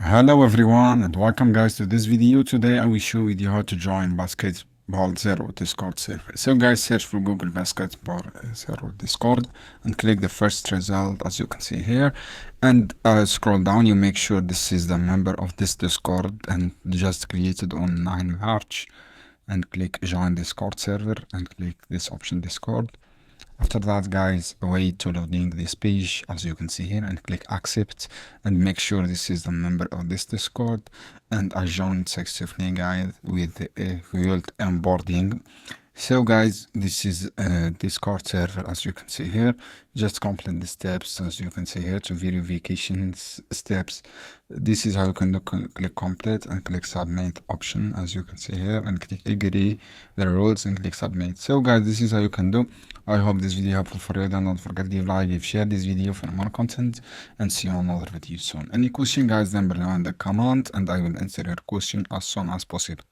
Hello everyone and welcome guys to this video. Today I will show you how to join Basketball Zero Discord server. So guys, search for Google Basketball Zero Discord and click the first result as you can see here, and scroll down. You make sure this is the member of this Discord and just created on 9 March, and click join Discord server and click this option Discord. After that, guys, wait to loading this page as you can see here and click accept and make sure this is the member of this Discord, and I joined successfully, guys, with the field onboarding. So guys, this is Discord server as you can see here. Just complete the steps as you can see here to verification steps. This is how you can do. Click complete and click submit option as you can see here, and click agree the rules and click submit. So guys, this is how you can do. I hope this video helpful for you. Don't forget to like, give, share this video for more content, and see you on another video soon. Any question, guys, then below in the comment and I will answer your question as soon as possible.